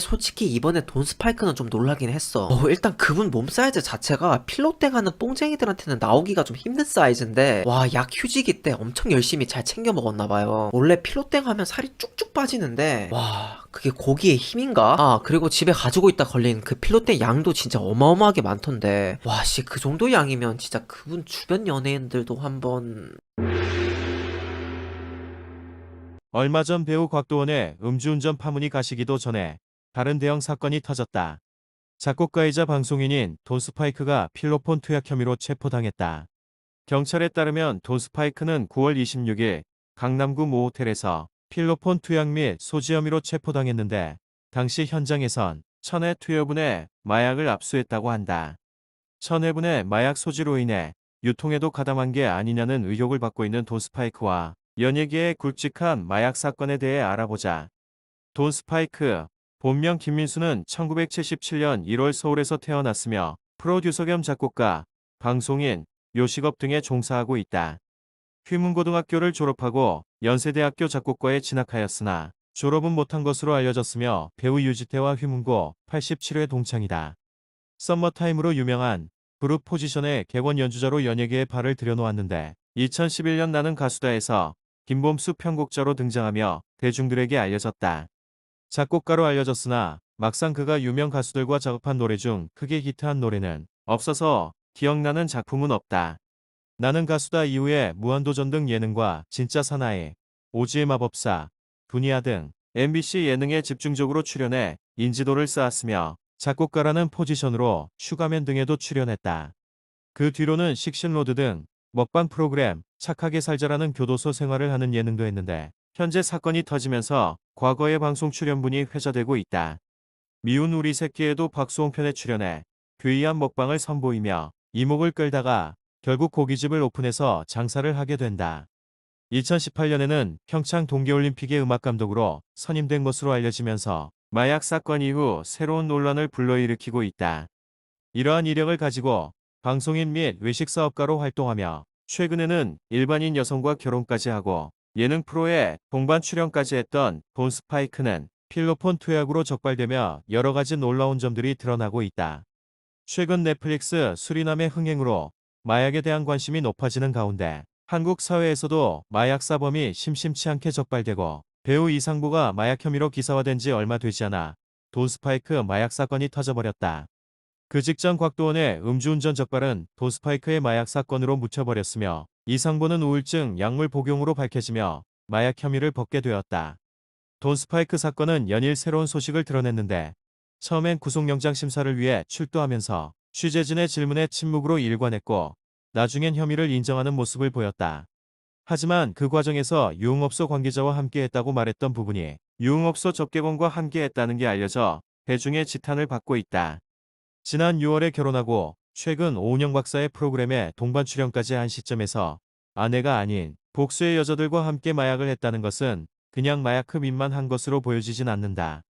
솔직히 이번에 돈 스파이크는 좀 놀라긴 했어. 일단 그분 몸 사이즈 자체가 필로땡 하는 뽕쟁이들한테는 나오기가 좀 힘든 사이즈인데, 와, 약 휴지기 때 엄청 열심히 잘 챙겨 먹었나봐요. 원래 필로땡 하면 살이 쭉쭉 빠지는데, 와, 그게 고기의 힘인가? 아, 그리고 집에 가지고 있다 걸린 그 필로땡 양도 진짜 어마어마하게 많던데, 와, 씨, 그 정도 양이면 진짜 그분 주변 연예인들도 한번. 얼마 전 배우 곽도원의 음주운전 파문이 가시기도 전에 다른 대형 사건이 터졌다. 작곡가이자 방송인인 돈 스파이크가 필로폰 투약 혐의로 체포당했다. 경찰에 따르면 돈 스파이크는 9월 26일 강남구 모 호텔에서 필로폰 투약 및 소지 혐의로 체포당했는데 당시 현장에선 1000회 투여분의 마약을 압수했다고 한다. 1000회분의 마약 소지로 인해 유통에도 가담한 게 아니냐는 의혹을 받고 있는 돈 스파이크와 연예계의 굵직한 마약 사건에 대해 알아보자. 돈 스파이크, 본명 김민수는 1977년 1월 서울에서 태어났으며 프로듀서 겸 작곡가, 방송인, 요식업 등에 종사하고 있다. 휘문고등학교를 졸업하고 연세대학교 작곡과에 진학하였으나 졸업은 못한 것으로 알려졌으며 배우 유지태와 휘문고 87회 동창이다. 썸머타임으로 유명한 그룹 포지션의 객원 연주자로 연예계에 발을 들여놓았는데 2011년 나는 가수다에서 김범수 편곡자로 등장하며 대중들에게 알려졌다. 작곡가로 알려졌으나 막상 그가 유명 가수들과 작업한 노래 중 크게 히트한 노래는 없어서 기억나는 작품은 없다. 나는 가수다 이후에 무한도전 등 예능과 진짜 사나이, 오지의 마법사, 두니아 등 MBC 예능에 집중적으로 출연해 인지도를 쌓았으며 작곡가라는 포지션으로 슈가맨 등에도 출연했다. 그 뒤로는 식신로드 등 먹방 프로그램 착하게 살자라는 교도소 생활을 하는 예능도 했는데 현재 사건이 터지면서 과거의 방송 출연분이 회자되고 있다. 미운 우리 새끼에도 박수홍 편에 출연해 괴이한 먹방을 선보이며 이목을 끌다가 결국 고깃집을 오픈해서 장사를 하게 된다. 2018년에는 평창 동계올림픽의 음악감독으로 선임된 것으로 알려지면서 마약 사건 이후 새로운 논란을 불러일으키고 있다. 이러한 이력을 가지고 방송인 및 외식사업가로 활동하며 최근에는 일반인 여성과 결혼까지 하고 예능 프로에 동반 출연까지 했던 돈 스파이크는 필로폰 투약으로 적발되며 여러 가지 놀라운 점들이 드러나고 있다. 최근 넷플릭스 수리남의 흥행으로 마약에 대한 관심이 높아지는 가운데 한국 사회에서도 마약 사범이 심심치 않게 적발되고 배우 이상부가 마약 혐의로 기사화된 지 얼마 되지 않아 돈 스파이크 마약 사건이 터져버렸다. 그 직전 곽도원의 음주운전 적발은 돈 스파이크의 마약 사건으로 묻혀버렸으며 이상부는 우울증 약물 복용으로 밝혀지며 마약 혐의를 벗게 되었다. 돈 스파이크 사건은 연일 새로운 소식을 드러냈는데 처음엔 구속영장 심사를 위해 출두하면서 취재진의 질문에 침묵으로 일관했고 나중엔 혐의를 인정하는 모습을 보였다. 하지만 그 과정에서 유흥업소 관계자와 함께했다고 말했던 부분이 유흥업소 접객원과 함께했다는 게 알려져 대중의 지탄을 받고 있다. 지난 6월에 결혼하고 최근 오은영 박사의 프로그램에 동반 출연까지 한 시점에서 아내가 아닌 복수의 여자들과 함께 마약을 했다는 것은 그냥 마약 흡입만 한 것으로 보여지진 않는다.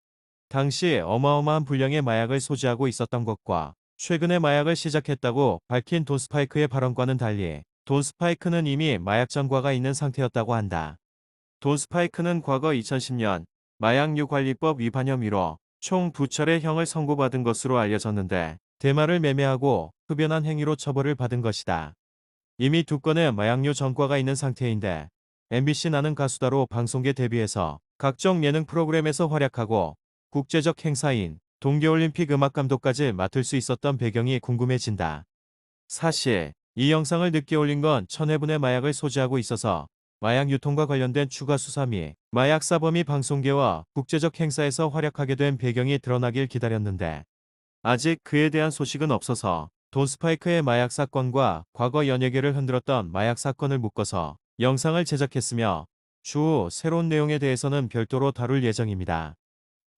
당시 어마어마한 분량의 마약을 소지하고 있었던 것과 최근에 마약을 시작했다고 밝힌 돈 스파이크의 발언과는 달리 돈 스파이크는 이미 마약 전과가 있는 상태였다고 한다. 돈 스파이크는 과거 2010년 마약류관리법 위반 혐의로 총 2차례 형을 선고받은 것으로 알려졌는데 대마를 매매하고 흡연한 행위로 처벌을 받은 것이다. 이미 2건의 마약류 전과가 있는 상태인데 MBC 나는 가수다로 방송계 데뷔해서 각종 예능 프로그램에서 활약하고 국제적 행사인 동계올림픽 음악감독까지 맡을 수 있었던 배경이 궁금해진다. 사실 이 영상을 늦게 올린 건 1000회분의 마약을 소지하고 있어서 마약 유통과 관련된 추가 수사 및 마약 사범이 방송계와 국제적 행사에서 활약하게 된 배경이 드러나길 기다렸는데 아직 그에 대한 소식은 없어서 돈 스파이크의 마약 사건과 과거 연예계를 흔들었던 마약 사건을 묶어서 영상을 제작했으며 추후 새로운 내용에 대해서는 별도로 다룰 예정입니다.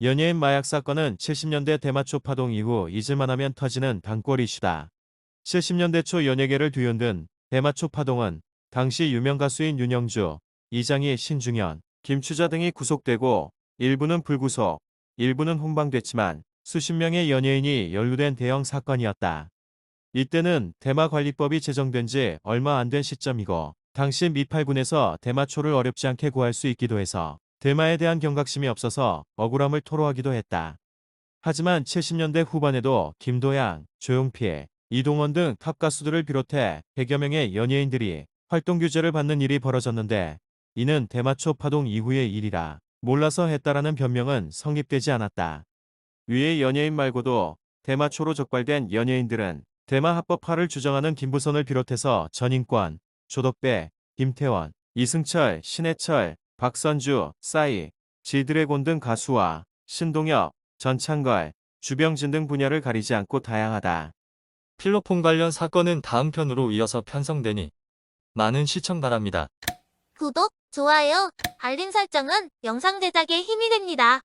연예인 마약 사건은 70년대 대마초 파동 이후 잊을만하면 터지는 단골 이슈다. 70년대 초 연예계를 뒤흔든 대마초 파동은 당시 유명 가수인 윤영주, 이장희, 신중현, 김추자 등이 구속되고 일부는 불구속, 일부는 훈방됐지만 수십 명의 연예인이 연루된 대형 사건이었다. 이때는 대마관리법이 제정된 지 얼마 안 된 시점이고 당시 미팔군에서 대마초를 어렵지 않게 구할 수 있기도 해서 대마에 대한 경각심이 없어서 억울함을 토로하기도 했다. 하지만 70년대 후반에도 김도양, 조용필, 이동원 등 탑 가수들을 비롯해 100여 명의 연예인들이 활동 규제를 받는 일이 벌어졌는데 이는 대마초 파동 이후의 일이라 몰라서 했다라는 변명은 성립되지 않았다. 위의 연예인 말고도 대마초로 적발된 연예인들은 대마 합법화를 주장하는 김부선을 비롯해서 전인권, 조덕배, 김태원, 이승철, 신해철, 박선주, 싸이, 지드래곤 등 가수와 신동엽, 전창걸, 주병진 등 분야를 가리지 않고 다양하다. 필로폰 관련 사건은 다음 편으로 이어서 편성되니 많은 시청 바랍니다. 구독, 좋아요, 알림 설정은 영상 제작에 힘이 됩니다.